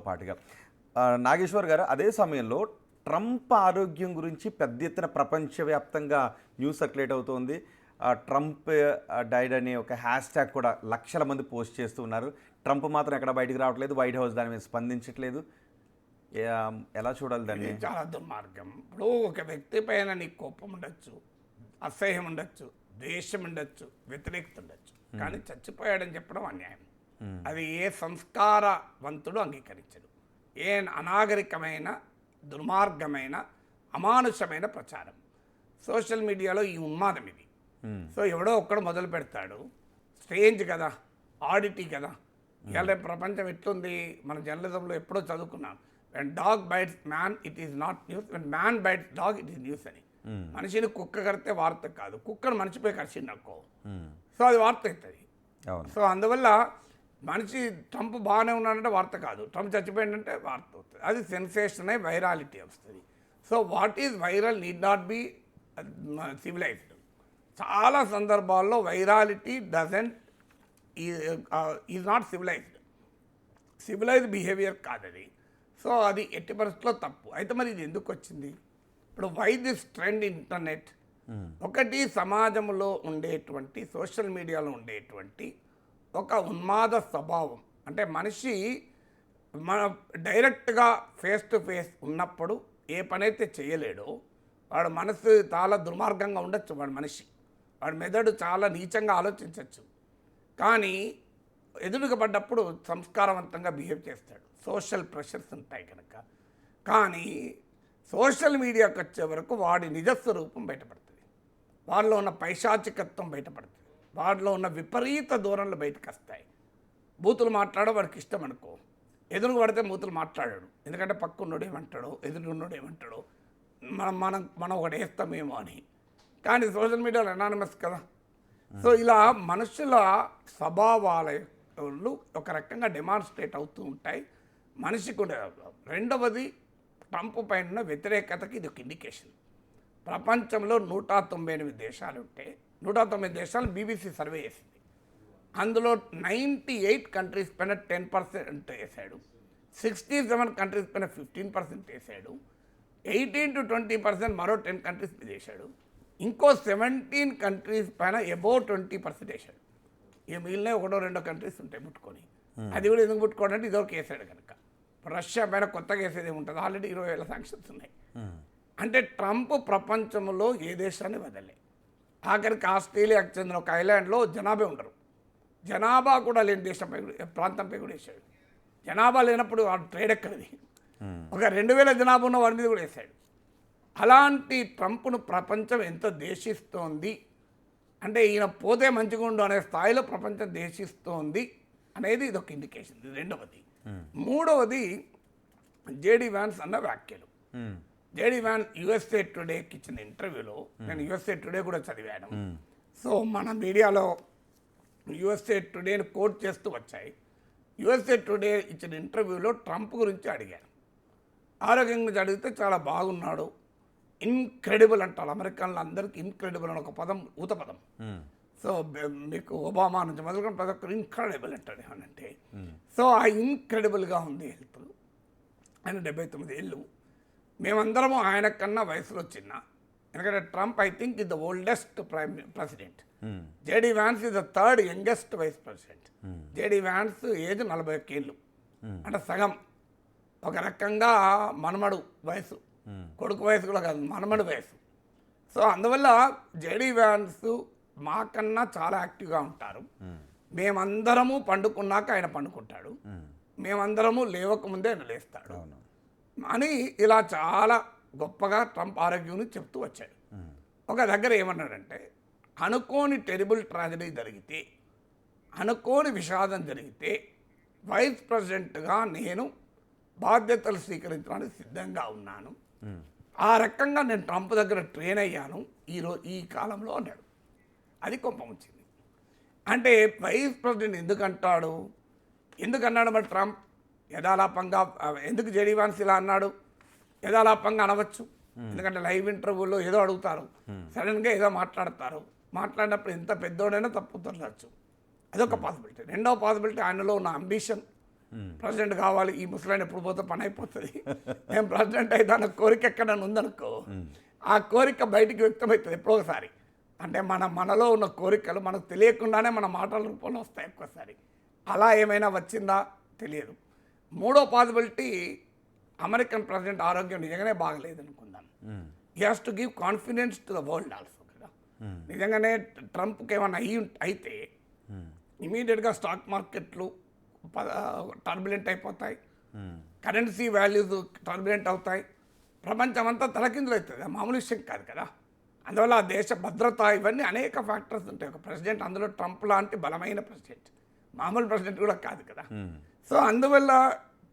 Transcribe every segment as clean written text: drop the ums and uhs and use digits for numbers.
పాటుగా నాగేశ్వర్ గారు అదే సమయంలో ట్రంప్ ఆరోగ్యం గురించి పెద్ద ఎత్తున ప్రపంచవ్యాప్తంగా న్యూస్ సర్క్యులేట్ అవుతోంది. ట్రంప్ డైడ్ అనే ఒక హ్యాష్ ట్యాగ్ కూడా లక్షల మంది పోస్ట్ చేస్తూ ఉన్నారు. ట్రంప్ మాత్రం ఎక్కడ బయటికి రావట్లేదు, వైట్ హౌస్ దాని మీద స్పందించట్లేదు. ఎలా చూడాలి దాన్ని? చాలా దుర్మార్గం. ఇప్పుడు ఒక వ్యక్తి పైన నీకు కోపం ఉండొచ్చు, అసహ్యం ఉండొచ్చు, ద్వేషం ఉండొచ్చు, వ్యతిరేకత ఉండొచ్చు, కానీ చచ్చిపోయాడని చెప్పడం అన్యాయం. అది ఏ సంస్కారవంతుడు అంగీకరించడు. ఏ అనాగరికమైన, దుర్మార్గమైన, అమానుషమైన ప్రచారం. సోషల్ మీడియాలో ఈ ఉన్మాదం ఇది. సో ఎవడో ఒక్కడు మొదలు పెడతాడు. స్ట్రేంజ్ కదా, ఆడిటీ కదా. ఇవాళ ప్రపంచం ఎట్లుంది, మన జర్నలిజంలో ఎప్పుడో చదువుకున్నాం, when dog bites man it is not news, when man bites dog it is news అని. మనిషిని కుక్క కడితే వార్త కాదు, కుక్కను మనిషిపై కరిచింది అనుకో, సో అది వార్త అవుతుంది. సో అందువల్ల మనిషి ట్రంప్ బాగానే ఉన్నాడంటే వార్త కాదు, ట్రంప్ చచ్చిపోయిందంటే వార్త అవుతుంది. అది సెన్సేషన్ అయి వైరాలిటీ వస్తుంది. So what is viral need not be civilized. చాలా సందర్భాల్లో virality doesn't is not civilized. Civilized behaviour కాదు అది. సో అది ఎట్టి పరిస్థితుల్లో తప్పు. అయితే మరి ఇది ఎందుకు వచ్చింది? ఇప్పుడు వై దిస్ ట్రెండ్ ఇంటర్నెట్? ఒకటి, సమాజంలో ఉండేటువంటి సోషల్ మీడియాలో ఉండేటువంటి ఒక ఉన్మాద స్వభావం. అంటే మనిషి మన డైరెక్ట్గా ఫేస్ టు ఫేస్ ఉన్నప్పుడు ఏ పనైతే చేయలేడో, వాడు మనసు చాలా దుర్మార్గంగా ఉండొచ్చు, వాడి మెదడు చాలా నీచంగా ఆలోచించవచ్చు, కానీ ఎదురుగా పడ్డప్పుడు సంస్కారవంతంగా బిహేవ్ చేస్తాడు. సోషల్ ప్రెషర్స్ ఉంటాయి కనుక. కానీ సోషల్ మీడియాకి వచ్చే వరకు వాడి నిజస్వరూపం బయటపడుతుంది, వాడిలో ఉన్న పైశాచికత్వం బయటపడుతుంది, వాడిలో ఉన్న విపరీత ధోరణులు బయటకు వస్తాయి. బూతులు మాట్లాడో వాడికి ఇష్టం అనుకో, ఎదురుగా పడితే బూతులు మాట్లాడాడు, ఎందుకంటే పక్కన్నోడు ఏమంటాడో, ఎదురున్నోడు ఏమంటాడో, మనం ఒకటి వేస్తామేమో అని. కానీ సోషల్ మీడియాలో అనానిమస్ కదా. సో ఇలా మనుషుల స్వభావాలు ఒక రకంగా డెమాన్స్ట్రేట్ అవుతూ ఉంటాయి మనిషికి ఉండే. రెండవది, ట్రంప్ పైన ఉన్న వ్యతిరేకతకి ఇది ఒక ఇండికేషన్. ప్రపంచంలో 198 దేశాలు ఉంటే 190 దేశాలు BBC సర్వే చేసింది. అందులో 98 కంట్రీస్ పైన 10% వేసాడు, 67 కంట్రీస్ పైన 15% వేసాడు, 18 to 20% మరో 10 కంట్రీస్ మీద వేసాడు, ఇంకో 17 కంట్రీస్ పైన అబౌవ్ 20% వేసాడు. ఇక మిగిలిన 1-2 కంట్రీస్ ఉంటాయి ముట్టుకొని. అది కూడా ఎందుకు ముట్టుకోవడానికి ఇదొక వేసాడు కనుక. రష్యా పైన కొత్తగా వేసేది ఉంటుంది, ఆల్రెడీ 20,000 శాంక్షన్స్ ఉన్నాయి. అంటే ట్రంప్ ప్రపంచంలో ఏ దేశాన్ని వదలే. ఆఖరికి ఆస్ట్రేలియాకి చెందిన ఒక ఐలాండ్లో జనాభా ఉండరు, జనాభా కూడా లేని దేశంపై ప్రాంతంపై కూడా వేసాడు. జనాభా లేనప్పుడు వాడు ట్రేడ్ ఎక్కడిది? ఒక 2,000 జనాభా ఉన్న వాడి మీద కూడా వేసాడు. అలాంటి ట్రంప్ను ప్రపంచం ఎంత దేశిస్తోంది అంటే, ఈయన పోతే మంచిగా ఉండు అనే స్థాయిలో ప్రపంచం దేశిస్తోంది అనేది ఇది ఒక ఇండికేషన్. ఇది రెండవది. మూడవది, జేడీ వ్యాన్స్ అన్న వ్యాఖ్యలు. జేడీ వ్యాన్ USA టుడేకి ఇచ్చిన ఇంటర్వ్యూలో, నేను USA టుడే కూడా చదివాను. సో మన మీడియాలో USA టుడేని కోట్ చేస్తూ వచ్చాయి. USA టుడే ఇచ్చిన ఇంటర్వ్యూలో ట్రంప్ గురించి అడిగారు. ఆరోగ్యం గురించి అడిగితే చాలా బాగున్నాడు, ఇన్క్రెడిబుల్ అంటారు అమెరికన్లు అందరికీ. ఇన్క్రెడిబుల్ అని ఒక పదం, ఊత పదం. సో మీకు ఒబామా నుంచి మొదలుకొని ప్రతి ఒక్కరు ఇన్క్రెడిబుల్ అంటాడు ఏమనంటే. సో ఆ ఇన్క్రెడిబుల్గా ఉంది హెల్త్. ఆయన 79 ఏళ్ళు. మేమందరము ఆయన కన్నా వయసులో చిన్న, ఎందుకంటే Trump I think is the oldest president. JD Vance is the third youngest vice president. JD Vance age 41 ఏళ్ళు, అంటే సగం. ఒక రకంగా మనమడు వయసు, కొడుకు వయసు కూడా కాదు, మనమడు వయసు. సో అందువల్ల జేడీ వ్యాన్స్ మాకన్నా చాలా యాక్టివ్గా ఉంటారు. మేమందరము పండుకున్నాక ఆయన పండుకుంటాడు, మేమందరము లేవకముందే ఆయన లేస్తాడు అని ఇలా చాలా గొప్పగా ట్రంప్ ఆరోగ్యం చెప్తూ వచ్చాడు. ఒక దగ్గర ఏమన్నాడంటే, అనుకోని టెరిబుల్ ట్రాజడీ జరిగితే, అనుకోని విషాదం జరిగితే వైస్ ప్రెసిడెంట్గా నేను బాధ్యతలు స్వీకరించడానికి సిద్ధంగా ఉన్నాను. ఆ రకంగా నేను ట్రంప్ దగ్గర ట్రైన్ అయ్యాను ఈ కాలంలో అన్నాడు. అది కోపం వచ్చింది. అంటే వైస్ ప్రెసిడెంట్ ఎందుకన్నాడు మరి ట్రంప్? యథాలాపంగా ఎందుకు జేడీ వ్యాన్స్ ఇలా అన్నాడు? యథాలాపంగా అనవచ్చు, ఎందుకంటే లైవ్ ఇంటర్వ్యూలో ఏదో అడుగుతారు, సడన్గా ఏదో మాట్లాడినప్పుడు ఎంత పెద్దోడైనా తప్పు తొలగచ్చు. అదొక పాసిబిలిటీ. రెండవ పాసిబిలిటీ, ఆయనలో ఉన్న అంబిషన్, ప్రెసిడెంట్ కావాలి, ఈ ముసలాయన ఎప్పుడు పోతే పని అయిపోతుంది, నేను ప్రెసిడెంట్ అయితే అన్న కోరిక ఎక్కడైనా ఉందనుకో, ఆ కోరిక బయటికి వ్యక్తమవుతుంది ఎప్పుడో ఒకసారి. అంటే మనలో ఉన్న కోరికలు మనకు తెలియకుండానే మన మాటల రూపంలో వస్తాయి ఒక్కోసారి. అలా ఏమైనా వచ్చిందా తెలియదు. మూడో పాసిబిలిటీ, అమెరికన్ ప్రెసిడెంట్ ఆరోగ్యం నిజంగానే బాగలేదు అనుకుందాం. He has to give confidence to the world also కదా. నిజంగానే ట్రంప్కి ఏమైనా అయితే ఇమీడియట్గా స్టాక్ మార్కెట్లు టర్బులెంట్ అయిపోతాయి, కరెన్సీ వాల్యూస్ టర్బులెంట్ అవుతాయి, ప్రపంచం అంతా తలకిందులు అవుతుంది. మామూలు విషయం కాదు కదా. అందువల్ల ఆ దేశ భద్రత, ఇవన్నీ అనేక ఫ్యాక్టర్స్ ఉంటాయి. ఒక ప్రెసిడెంట్, అందులో ట్రంప్ లాంటి బలమైన ప్రెసిడెంట్, మామూలు ప్రెసిడెంట్ కూడా కాదు కదా. సో అందువల్ల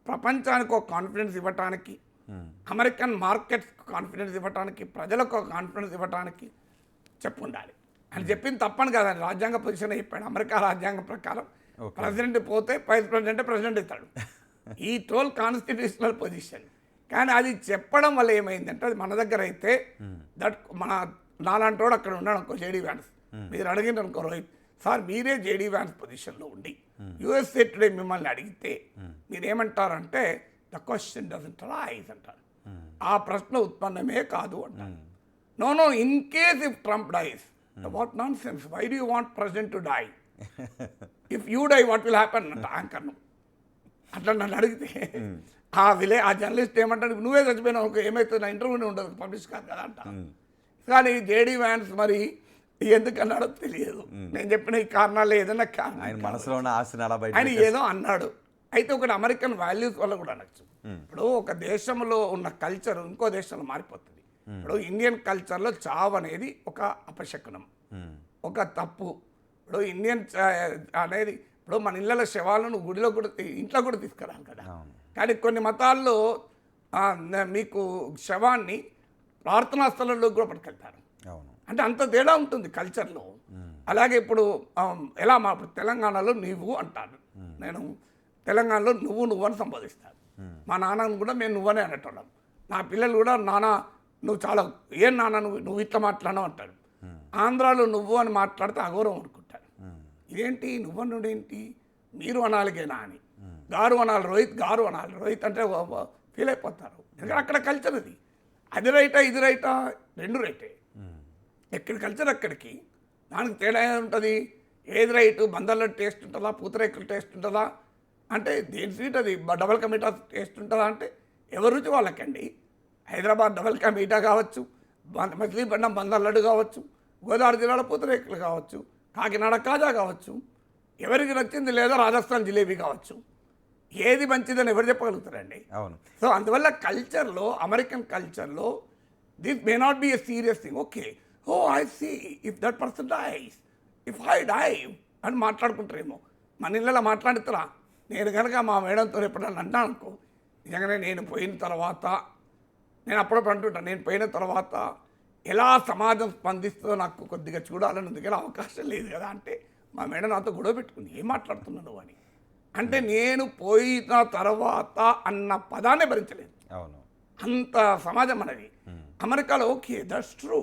ప్రపంచానికి ఒక కాన్ఫిడెన్స్ ఇవ్వటానికి, అమెరికన్ మార్కెట్స్కి కాన్ఫిడెన్స్ ఇవ్వటానికి, ప్రజలకు ఒక కాన్ఫిడెన్స్ ఇవ్వటానికి ఉండాలి అని చెప్పింది తప్పని కాదండి. రాజ్యాంగ పొజిషన్ చెప్పాడు. అమెరికా రాజ్యాంగం ప్రకారం ప్రెసిడెంట్ పోతే వైస్ ప్రెసిడెంట్ ఇస్తాడు. ఈ టోల్ కాన్స్టిట్యూషనల్ పొజిషన్. కానీ అది చెప్పడం వల్ల ఏమైందంటే, అది మన దగ్గర అయితే మన నాలాంటోడు అక్కడ ఉన్నాడు అనుకో, జేడీ వ్యాన్స్, మీరు అడిగింది అనుకో రోహిత్ సార్, మీరే జేడీ వ్యాన్స్ పొజిషన్లో ఉండి యూఎస్ఏ టుడే మిమ్మల్ని అడిగితే మీరేమంటారంటే, ద క్వశ్చన్ డజంట్ రైజ్ అంటారు. ఆ ప్రశ్న ఉత్పన్నమే కాదు అంటారు. No in case if Trump dies, what nonsense, why do you want president to die, if you die what will happen అంట యాంకర్ను. అట్లా నన్ను అడిగితే ఆ జర్నలిస్ట్ ఏమంటాడు, నువ్వే చచ్చిపోయినావు అనుకో ఏమవుతుంది, నా ఇంటర్వ్యూనే ఉండదు, పబ్లిష్ కాదు కదా అంట. కానీ జేడీ వ్యాన్స్ మరి ఎందుకన్నాడో తెలియదు. నేను చెప్పిన ఈ కారణాలు ఏదైనా కారణం, మనసులో ఆయన ఏదో అన్నాడు. అయితే ఒకటి అమెరికన్ వాల్యూస్ వల్ల కూడా అనొచ్చు. ఇప్పుడు ఒక దేశంలో ఉన్న కల్చర్ ఇంకో దేశంలో మారిపోతుంది. ఇప్పుడు ఇండియన్ కల్చర్లో చావు అనేది ఒక అపశకునం, ఒక తప్పు. ఇప్పుడు ఇండియన్ అనేది, ఇప్పుడు మన ఇళ్ళ శవాలను గుడిలో కూడా ఇంట్లో కూడా తీసుకురాలి కదా. కానీ కొన్ని మతాల్లో మీకు శవాన్ని ప్రార్థనా స్థలంలో కూడా పట్టుకెళ్తారు. అంటే అంత తేడా ఉంటుంది కల్చర్లో. అలాగే ఇప్పుడు ఎలా ఇప్పుడు తెలంగాణలో నువ్వు అంటారు, నేను తెలంగాణలో నువ్వు అని సంబోధిస్తాను. మా నాన్నను కూడా మేము నువ్వనే అనేటోళ్ళం. నా పిల్లలు కూడా నాన్న నువ్వు చాలా, ఏం నాన్న నువ్వు ఇట్లా మాట్లాడవు అంటారు. ఆంధ్రాలో నువ్వు అని మాట్లాడితే అగౌరవం అనుకుంటారు. ఇదేంటి నువ్వనుడు ఏంటి, మీరు అనాలిగేనా అని, గారు అనాలి, రోహిత్ గారు అనాలి, రోహిత్ అంటే ఫీల్ అయిపోతారు. ఎందుకంటే అక్కడ కల్చర్ అది రైటా ఇది రైటా, రెండు రైటే. ఎక్కడి కల్చర్ అక్కడికి, దానికి తేడా ఉంటుంది. ఏది రైటు, బందర్లో టేస్ట్ ఉంటుందా, పూతరేకులు టేస్ట్ ఉంటుందా అంటే, దేని స్వీట్ అది డబల్ కా మీఠా టేస్ట్ ఉంటుందా అంటే ఎవరి రుచి వాళ్ళకండి. హైదరాబాద్ డబల్ కా మీఠా కావచ్చు, మచిలీపట్నం బందర్ లడ్డు కావచ్చు, గోదావరి జిల్లాలో పూతరేకులు కావచ్చు, కాకినాడ కాజా కావచ్చు, ఎవరికి నచ్చింది లేదా రాజస్థాన్ జిలేబీ కావచ్చు. ఏది మంచిదని ఎవరు చెప్పగలుగుతారండి. అవును. సో అందువల్ల కల్చర్లో, అమెరికన్ కల్చర్లో this may not be a serious thing. Okay, oh I see if that person dies, if I die అని మాట్లాడుకుంటారేమో. మన ఇళ్ళలో మాట్లాడుతారా? నేను కనుక మా మేడంతో ఎప్పుడన్నా అన్నాను అనుకో, నిజంగానే నేను పోయిన తర్వాత, నేను అప్పుడప్పుడు అంటుంటాను, నేను పోయిన తర్వాత ఎలా సమాజం స్పందిస్తుందో నాకు కొద్దిగా చూడాలని ఉంది, కానీ అవకాశం లేదు కదా అంటే, మా మేడం నాతో గొడవ పెట్టుకుంది, ఏం మాట్లాడుతున్నావు అని. అంటే నేను పోయిన తర్వాత అన్న పదాన్ని భరించలేదు. అవును, అంత సమాజం అనేది. అమెరికాలో okay that's true,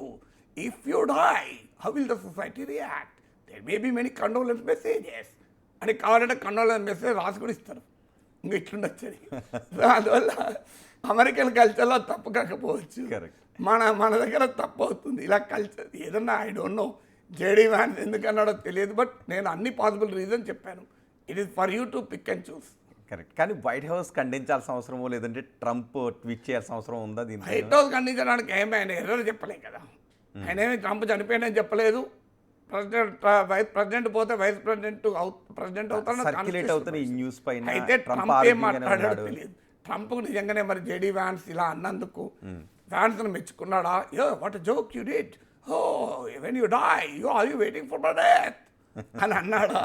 if you die how will the society react, there may be many condolence messages అని, కావాలంటే కండోలెన్స్ మెసేజ్ రాసి కూడా ఇస్తారు, ఇంకా ఇట్లుండొచ్చని. అందువల్ల అమెరికన్ కల్చర్లో తప్పు కాకపోవచ్చు, మన దగ్గర తప్పు అవుతుంది ఇలా కల్చర్. ఏదన్నా I don't know JD Vance ఎందుకన్నాడో తెలియదు, బట్ నేను అన్ని పాసిబుల్ రీజన్ చెప్పాను. It is for you to pick and choose. Correct. కానీ వైట్ హౌస్ ఖండించాల్సిన అవసరమో లేదంటే ట్రంప్ ట్వీట్ చేయాల్సిన అవసరం ఉందా? దీని వైట్ హౌస్ ఖండించడానికి ఏమి ఆయన ఎర్రర్ చెప్పలే కదా. ఆయన ఏమి ట్రంప్ చనిపోయినని చెప్పలేదు. వైస్ ప్రెసిడెంట్ పోతే వైస్ ప్రెసిడెంట్ అవుతాడు. న్యూస్ పైన అయితే ట్రంప్ ఏం మాట్లాడాడో తెలియదు. ట్రంప్ నిజంగానే మరి జేడీ వ్యాన్స్ ఇలా అన్నందుకు వ్యాన్స్ను మెచ్చుకున్నాడా? What joke you did, when you die are you waiting for my death అని అన్నాడా?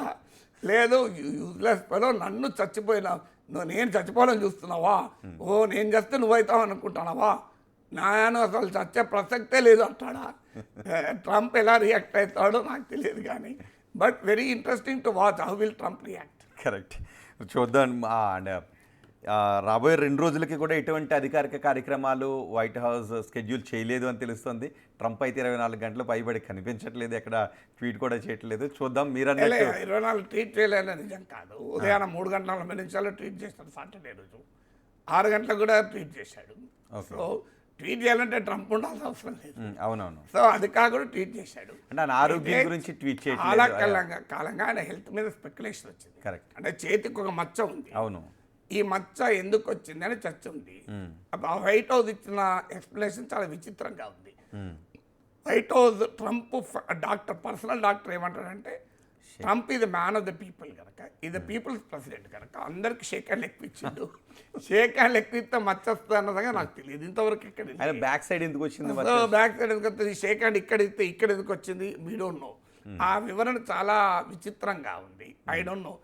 లేదు, యూజ్లెస్ ఫెలో, నన్ను నేను చచ్చిపోవాలని చూస్తున్నావా, నేను చేస్తే నువ్వవుతావు అనుకుంటున్నావా, నేను అసలు చచ్చే ప్రసక్తే లేదు అంటాడా? ట్రంప్ ఎలా రియాక్ట్ అవుతాడో నాకు తెలియదు, కానీ but very interesting to watch how will Trump react. Correct, చూద్దాం. అండ్ రాబోయే 2 రోజులకి కూడా ఎటువంటి అధికారిక కార్యక్రమాలు వైట్ హౌస్ స్కెడ్యూల్ చేయలేదు అని తెలుస్తుంది. ట్రంప్ అయితే 24 గంటలు పైబడి కనిపించట్లేదు, ఎక్కడ ట్వీట్ కూడా చేయట్లేదు. చూద్దాం మీరన్నట్టు 24 ట్వీట్ చేయలేదని నిజం కాదు. ఉదయాన్నే 3 గంటల 40 నిమిషాలు ట్వీట్ చేస్తాడు. సాటర్డే రోజు 6 గంటలకు కూడా ట్వీట్ చేశాడు. సో ట్వీట్ చేయాలంటే ట్రంప్ ఉండాల్సిన అవసరం లేదు. అవునవును. సో అది కాకుండా ట్వీట్ చేశాడు. అంటే ఆయన ఆరోగ్యం గురించి ట్వీట్ చాలా చేయట్లేదు. కాలంగా ఆయన హెల్త్ మీద స్పెక్యులేషన్ వచ్చింది. కరెక్ట్. అంటే చేతికి ఒక మచ్చ ఉంది. అవును. ఈ మచ్చ ఎందుకు వచ్చింది అని చర్చ ఉంది. ఆ వైట్ హౌస్ ఇచ్చిన ఎక్స్ప్లెనేషన్ చాలా విచిత్రంగా ఉంది. White house Trump doctor, personal doctor ఏమంటాడంటే, ట్రంప్ ఇది మ్యాన్ ఆఫ్ ద పీపుల్ కనుక, ఇది పీపుల్స్ ప్రెసిడెంట్ కనుక అందరికి షేక్ హ్యాండ్ ఎక్కువ ఇచ్చిండు. షేక్ హ్యాండ్ ఎక్కువ ఇస్తే మచ్చ వస్తుంది అన్నదిగా నాకు తెలియదు ఇంతవరకు. ఇక్కడ ఆయన బ్యాక్ సైడ్ ఎందుకు వచ్చింది? బ్యాక్ సైడ్ ఎందుకు వస్తుంది, షేక్ హ్యాండ్ ఇక్కడ ఇస్తే ఇక్కడ ఎందుకు వచ్చింది, వీ డోంట్ నో. ఆ వివరణ చాలా విచిత్రంగా ఉంది. I don't no.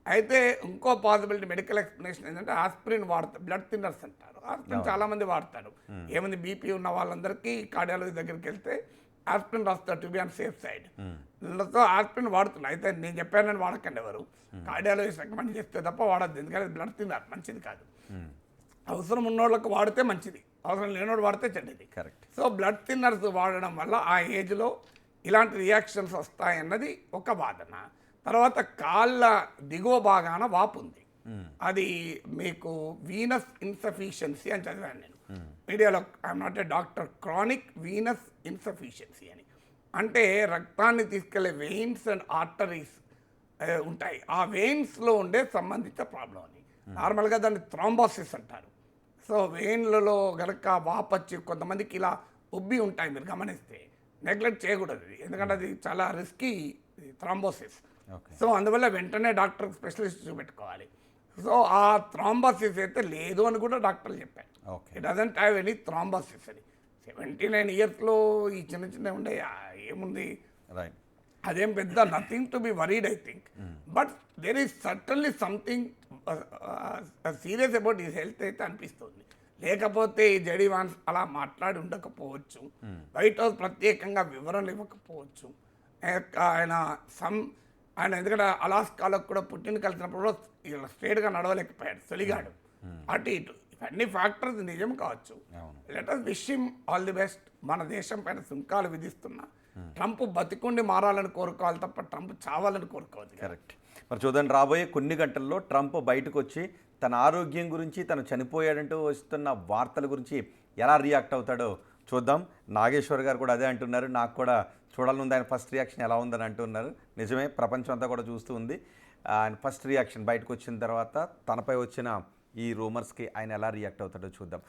అయితే ఇంకో పాసిబిలిటీ మెడికల్ ఎక్స్ప్లెనేషన్ ఏంటంటే ఆస్పిరిన్ వాడతారు, బ్లడ్ థిన్నర్స్ అంటారు. ఆస్పిరిన్ చాలా మంది వాడతారు. ఏమంది బీపీ ఉన్న వాళ్ళందరికీ కార్డియాలజీ దగ్గరికి వెళ్తే ఆస్పిరిన్ రాస్తారు to be on safe side. So aspirin వాడుతున్నారు. అయితే నేను చెప్పానని వాడకండి ఎవరు, కార్డియాలజిస్ట్ రికమెండ్ చేస్తే తప్ప వాడద్దు. ఎందుకంటే బ్లడ్ థిన్నర్ మంచిది కాదు. అవసరం ఉన్నోళ్ళకి వాడితే మంచిది, అవసరం లేనోడు వాడితే చెడ్డది. కరెక్ట్. సో బ్లడ్ థిన్నర్స్ వాడడం వల్ల ఆ ఏజ్లో ఇలాంటి రియాక్షన్స్ వస్తాయన్నది ఒక వాదన. తర్వాత కాళ్ళ దిగువ భాగాన వాపు ఉంది. అది మీకు వీనస్ ఇన్సఫిషియన్సీ అని చదివాను నేను మీడియాలో. I'm not a doctor. Chronic venous insufficiency అని అంటే రక్తాన్ని తీసుకెళ్లే వెయిన్స్ అండ్ ఆర్టరీస్ ఉంటాయి. ఆ వెయిన్స్లో ఉండే సంబంధిత ప్రాబ్లం అని. నార్మల్గా దాన్ని థ్రాంబోసిస్ అంటారు. సో వెయిన్లలో గనక వాపచ్చి కొంతమందికి ఇలా ఉబ్బి ఉంటాయి. మీరు గమనిస్తే నెగ్లెక్ట్ చేయకూడదు ఇది, ఎందుకంటే అది చాలా రిస్కీ థ్రాంబోసిస్. సో అందువల్ల వెంటనే డాక్టర్ స్పెషలిస్ట్ చూపెట్టుకోవాలి. సో ఆ థ్రాంబోసిస్ అయితే లేదు అని కూడా డాక్టర్లు చెప్పారు. It doesn't have any thrombosis అని. 79 ఇయర్స్లో ఈ చిన్న చిన్న ఉండే ఏముంది, అదేం పెద్ద nothing to be worried I think. But there is certainly something serious about is health అయితే అనిపిస్తుంది. లేకపోతే ఈ జెడీ వాన్స్ అలా మాట్లాడి ఉండకపోవచ్చు, వైట్ హౌస్ ప్రత్యేకంగా వివరణలు ఇవ్వకపోవచ్చు. ఆయన ఎందుకంటే అలాస్కాలో కూడా పుట్టిన కలిసినప్పుడు కూడా స్ట్రేట్గా నడవలేకపోయాడు, తొలిగాడు అటు ఇటు. ఇవన్నీ ఫ్యాక్టర్స్ నిజం కావచ్చు. Let us wish him all the best. మన దేశం పైన సుంకాలు విధిస్తున్నా ట్రంప్ బతికుండి మారాలని కోరుకోవాలి తప్ప ట్రంప్ చావాలని కోరుకోవద్దు. కరెక్ట్. మరి చూడండి, రాబోయే కొన్ని గంటల్లో ట్రంప్ బయటకు వచ్చి తన ఆరోగ్యం గురించి, తను చనిపోయాడంటూ వస్తున్న వార్తల గురించి ఎలా రియాక్ట్ అవుతాడో చూద్దాం. నాగేశ్వర్ గారు కూడా అదే అంటున్నారు. నాకు కూడా చూడాలనుంది ఆయన ఫస్ట్ రియాక్షన్ ఎలా ఉందని అంటున్నారు. నిజమే, ప్రపంచం అంతా కూడా చూస్తూ ఉంది. ఆయన ఫస్ట్ రియాక్షన్ బయటకు వచ్చిన తర్వాత తనపై వచ్చిన ఈ రూమర్స్కి ఆయన ఎలా రియాక్ట్ అవుతాడో చూద్దాం.